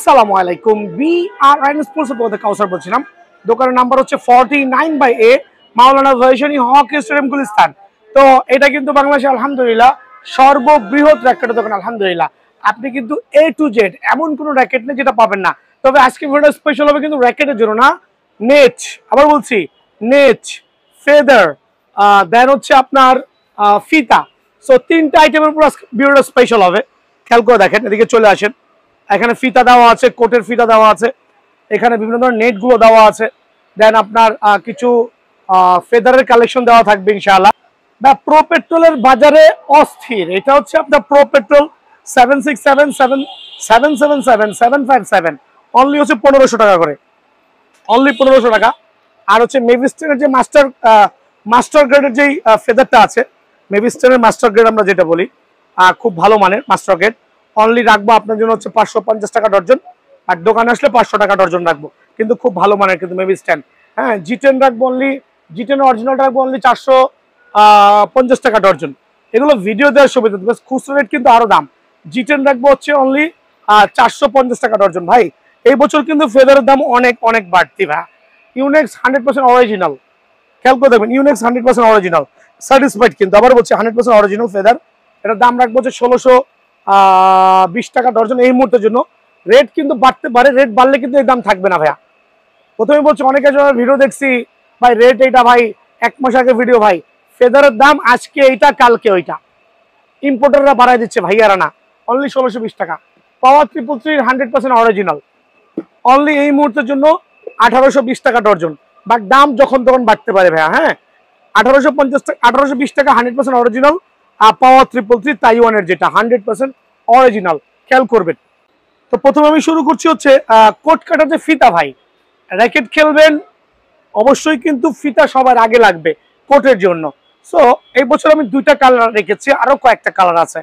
আসসালামু আলাইকুম। BRN sports থেকে কাউসার বলছিলাম। দোকানের নাম্বার হচ্ছে 49/A মাওলানা ভাইসানি হক স্টেডিয়াম গুলিস্তান। তো এটা কিন্তু বাংলাদেশে আলহামদুলিল্লাহ সর্ববৃহৎ র্যাকেটের দোকান আলহামদুলিল্লাহ। আপনি কিন্তু A to Z এমন কোনো র্যাকেট নেই যেটা পাবেন না। তবে আজকে ভিডিওটা স্পেশাল হবে কিন্তু র্যাকেটের জন্য না, নেট, আবার বলছি নেট, ফেদার, দেন হচ্ছে আপনার ফিতা। সো তিনটা আইটেমের উপর ভিডিওটা স্পেশাল হবে। খেয়াল করে দেখেন, এদিকে চলে আসেন। এখানে ফিতা দেওয়া আছে, কোটের ফিতা দেওয়া আছে, এখানে বিভিন্ন ধরনের নেটগুলো দেওয়া আছে, দেন আপনার কিছু ফেদারের কালেকশন দেওয়া থাকবে ইনশাআল্লাহ। বা প্রো পেট্রোলের বাজারে অস্থির, এটা হচ্ছে আপনার প্রো পেট্রোল 767777777 অনলি হচ্ছে 1500 টাকা করে, অনলি 1500 টাকা। আর হচ্ছে মেভিস্টেনের যে মাস্টার গ্রেডের যেই ফেদারটা আছে, মেভিস্টেনের মাস্টার গ্রেড আমরা যেটা বলি, খুব ভালো মানের মাস্টার গ্রেড, অনলি রাখবো আপনার জন্য হচ্ছে 550 টাকা ডর্জন। আর দোকানে আসলে 500 টাকা ডর্জন রাখবো, কিন্তু খুব ভালো মানের কিন্তু মেভিস্টেন। হ্যাঁ, G10 রাখবো অনলি, G10 অরিজিনালটা রাখবো অনলি 450 টাকা ডর্জন। এগুলো ভিডিও দেওয়ার সুবিধা, খুচরো রেট কিন্তু আরো দাম। G10 রাখবো হচ্ছে অনলি 450 টাকা ডর্জন। ভাই এই বছর কিন্তু ফেদারের দাম অনেক অনেক বাড়তি ভাই। ইউনেক্স 100% অরিজিনাল, খেয়াল করে দেখবেন, ইউনেক্স 100% অরিজিনাল সার্টিসফাইড, কিন্তু আবার বলছি 100% অরিজিনাল ফেদার। এটার দাম রাখবো হচ্ছে 1620 টাকা ডর্জন এই মুহূর্তের জন্য। রেট কিন্তু বাড়তে পারে, রেট বাড়লে কিন্তু এই দাম থাকবে না ভাইয়া। প্রথমে বলছি, অনেকে ভিডিও দেখছি ভাই রেট এইটা, ভাই 1 মাস আগে ভিডিও, ভাই ফেদারের দাম আজকে এইটা কালকে ওইটা, ইম্পোর্টাররা বাড়াই দিচ্ছে ভাইয়ারা না, অনলি 1620 টাকা। পাওয়ার 333 100% অরিজিনাল, অনলি এই মুহূর্তের জন্য 1820 টাকা ডর্জন। বাট দাম যখন তখন বাড়তে পারে ভাইয়া। হ্যাঁ, 1820 টাকা 100% অরিজিনাল। আর পাওয়ার 333 তাইওয়ানের যেটা 100% অরিজিনাল, খেয়াল করবেন। তো প্রথমে আমি শুরু করছি হচ্ছে কোট কাটার যে ফিতা। ভাই র্যাকেট খেলবেন অবশ্যই কিন্তু ফিতা সবার আগে লাগবে কোটের জন্য। সো এই বছর আমি 2টা কালার রেখেছি, আরো কয়েকটা কালার আছে।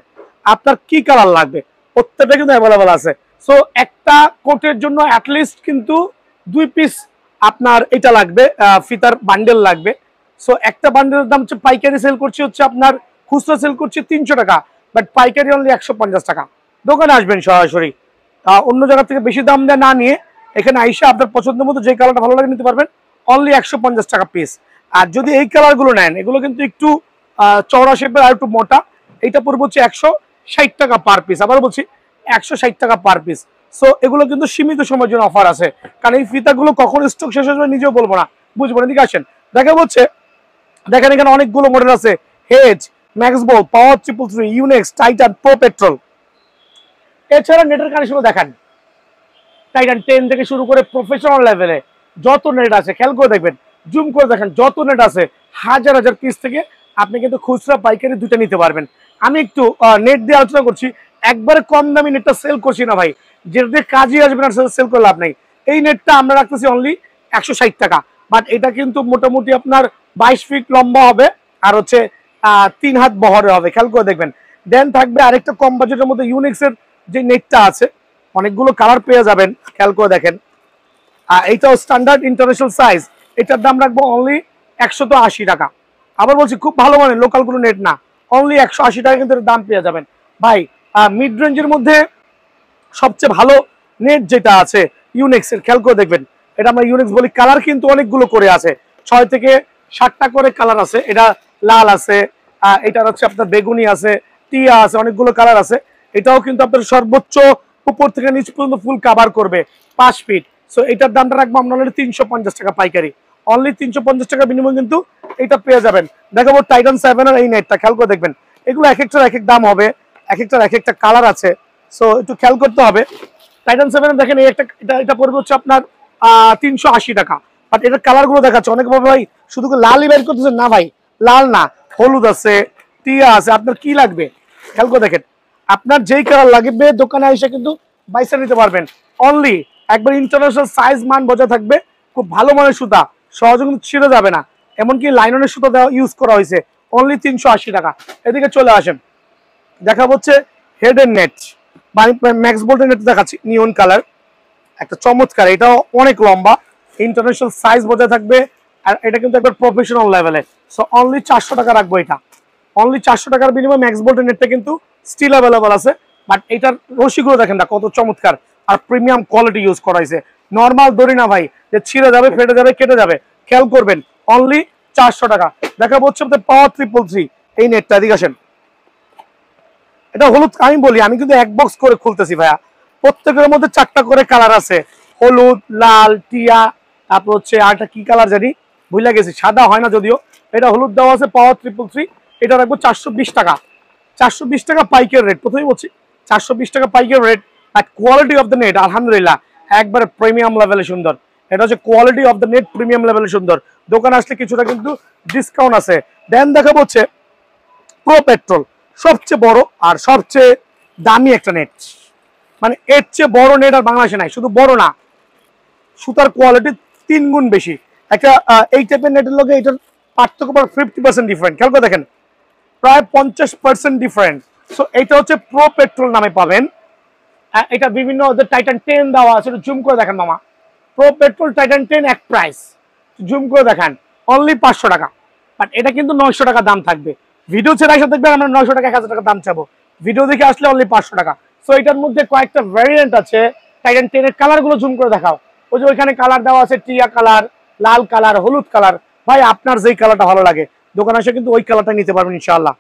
আপনার কি কালার লাগবে প্রত্যেকটা কিন্তু অ্যাভেলেবল আছে। সো একটা কোটের জন্য অ্যাটলিস্ট কিন্তু 2 পিস আপনার এটা লাগবে, ফিতার বান্ডেল লাগবে। সো একটা বান্ডেলের দাম হচ্ছে, পাইকারি সেল করছি হচ্ছে আপনার, খুচরা সেল করছি 300 টাকা, বাট পাইকারি অনলি 150 টাকা। দোকানে আসবেন সরাসরি, অন্য জায়গা থেকে বেশি দাম দেয় না নিয়ে এখানে আইসা আপনার পছন্দের মতো যে কালারটা ভালো লাগে নিতে পারবেন, অনলি 150 টাকা পিস। আর যদি এই কালারগুলো নেন, এগুলো কিন্তু একটু চওড়া শেপের আর একটু মোটা, এইটা পড়বে হচ্ছে 160 টাকা পার পিস। আবার বলছি 160 টাকা পার পিস। সো এগুলো কিন্তু সীমিত সময়ের জন্য অফার আছে, কারণ এই ফিতাগুলো কখন স্টক শেষ হয়ে যাবে নিজেও বলবো না, বুঝবো না। এদিকে আসেন, দেখা বলছে, দেখেন এখানে অনেকগুলো মডেল আছে, হেজ, ম্যাক্সবল, পাওয়ার 333, ইউনেক্স, টাইটান, প্রো পেট্রোল। এছাড়া নেটের কানেকশনও দেখান, টাইটান 10 থেকে শুরু করে প্রফেশনাল লেভেলে যত নেট আছে খেয়াল করে দেখবেন, জুম করে দেখেন, যত নেট আছে হাজার হাজার পিস থেকে আপনি কিন্তু খুচরা পাইকারি দুটো নিতে পারবেন। আমি একটু নেট দিয়ে আলোচনা করছি, একবারে কম দামি নেটটা সেল করছি না ভাই, যেটা দিয়ে কাজে আসবে না সেল করে লাভ নাই। এই নেটটা আমরা রাখতেছি অনলি 160 টাকা, বাট এটা কিন্তু মোটামুটি আপনার 22 ফিট লম্বা হবে, আর হচ্ছে 3 হাত বহরে হবে, খেয়াল করে দেখবেন। দেন থাকবে আরেকটা কম বাজেটের মধ্যে ইউনিক্সের যে নেটটা আছে, অনেকগুলো কালার পেয়ে যাবেন, খেয়াল করে দেখেন। এইটাও স্ট্যান্ডার্ড ইন্টারন্যাশনাল সাইজ, এটার দাম রাখবো অনলি 180 টাকা। আবার বলছি খুব ভালো মানের লোকাল কোনো নেট না, অনলি 180 টাকা কিন্তু দাম পেয়ে যাবেন। ভাই মিড রেঞ্জের মধ্যে সবচেয়ে ভালো নেট যেটা আছে ইউনেক্সের, খেয়াল করে দেখবেন। এটা আমরা ইউনেক্স বলি, কালার কিন্তু অনেকগুলো করে আছে, 6 থেকে 7টা করে কালার আছে। এটা লাল আছে, এটা হচ্ছে আপনার বেগুনি আছে, টিয়া আছে, অনেকগুলো কালার আছে। এটাও কিন্তু আপনার সর্বোচ্চ উপর থেকে নিচ পর্যন্ত ফুল কাভার করবে 5 ফিট। সো এটার দামটা রাখবো আমরা অনলি 350 টাকা পাইকারি, অনলি 350 টাকা বিনিময় কিন্তু এটা পেয়ে যাবেন। দেখাবো টাইটান 7 এর এই নেটটা, খেয়াল করে দেখবেন। এগুলো এক একটার এক এক দাম হবে, এক একটার এক একটা কালার আছে, সো একটু খেয়াল করতে হবে। টাইটান 7 দেখেন এই একটা, এটা পড়বে হচ্ছে আপনার 380 টাকা, বাট এটার কালারগুলো দেখাচ্ছে অনেক ভাই শুধু লালই বের করতেছেন না, ভাই লাল না, হলুদ আছে, টিয়া আছে, আপনার কি লাগবে খেয়াল করে দেখেন। আপনার যেই কালার লাগবে দোকানে এসে কিন্তু বাইসা নিতে পারবেন। অনলি একবার ইন্টারন্যাশনাল সাইজ মান বজায় থাকবে, খুব ভালো মানের সুতা, সহজে কিন্তু ছিঁড়ে যাবে না, এমনকি লাইননের সুতা দেওয়া ইউজ করা হয়েছে, অনলি 380 টাকা। এদিকে চলে আসেন, দেখা হচ্ছে হেডের নেট, ম্যাক্স বোল্টের নেট দেখাচ্ছি, নিয়ন কালার, একটা চমৎকার, এটাও অনেক লম্বা, ইন্টারন্যাশনাল সাইজ বজায় থাকবে, আর এটা কিন্তু একবার প্রফেশনাল লেভেলে। সো অনলি 400 টাকা রাখবো এটা, অনলি 400 টাকার বিনিময়ে ম্যাক্স বোল্টের নেটটা কিন্তু স্টিল অ্যাভেলেবল আছে। বাট এটার রশিগুলো দেখেন না কত চমৎকার, আর প্রিমিয়াম কোয়ালিটি ইউজ করা হয়েছে। নর্মাল দড়ি না ভাই যে ছিঁড়ে যাবে, ফেটে যাবে, কেটে যাবে। খেয়াল করবেন অনলি 400 টাকা। দেখাবো হচ্ছে পাওয়ার 333 এই নেটটা। এদিকে আসেন, এটা হলুদ। আমি বলি আমি কিন্তু এক বক্স করে খুলতেছি ভাইয়া, প্রত্যেকের মধ্যে 4টা করে কালার আছে, হলুদ, লাল, টিয়া, তারপর হচ্ছে আরটা কি কালার জানি ভুলে গেছি, সাদা হয় না যদিও। এটা হলুদ দেওয়া আছে, পাওয়ার 333। এটা রাখবো 420 টাকা। 420 টাকা পাইকের রেট, প্রথমেই বলছি 420 টাকা পাইকের রেট। আর কোয়ালিটি অফ দ্য নেট আলহামদুলিল্লাহ একবারে প্রিমিয়াম লেভেলে সুন্দর। এটা হচ্ছে quality of the net, premium লেভেলে সুন্দর। দোকানে আসলে কিছুটা কিন্তু ডিসকাউন্ট আছে। দেন দেখাবো হচ্ছে প্রো পেট্রোল, সবচেয়ে বড় আর সবচেয়ে দামি একটা নেট। মানে এর চেয়ে বড় নেট আর বাংলাদেশে নাই। শুধু বড় না, সুতার কোয়ালিটি 3 গুণ বেশি। একটা এই টাইপের নেটের লগে এটার পার্থক্য 50% ডিফারেন্ট। খেয়াল করে দেখেন, প্রায় 50% ডিফারেন্ট। সো এটা হচ্ছে প্রো পেট্রোল নামে পাবেন। এটা বিভিন্ন ওদের টাইটান 10 দেওয়া আছে, জুম করে দেখেন মামা। প্রো পেট্রোল টাইটান 10 এক প্রাইস, জুম করে দেখেন অনলি 500 টাকা। বাট এটা কিন্তু 900 টাকা দাম থাকবে। ভিডিও ছেড়ে এসে দেখবেন আমরা 900 টাকা 1000 টাকা দাম চাবো, ভিডিও দেখে আসলে অনলি 500 টাকা। সো এটার মধ্যে কয়েকটা ভ্যারিয়েন্ট আছে। টাইটান 10 এর কালার গুলো জুম করে দেখাও। ওই যে ওইখানে কালার দেওয়া আছে, টিয়া কালার, লাল কালার, হলুদ কালার। ভাই আপনার যেই কালারটা ভালো লাগে দোকানে এসে কিন্তু ওই কালারটা নিতে পারবেন ইনশাআল্লাহ।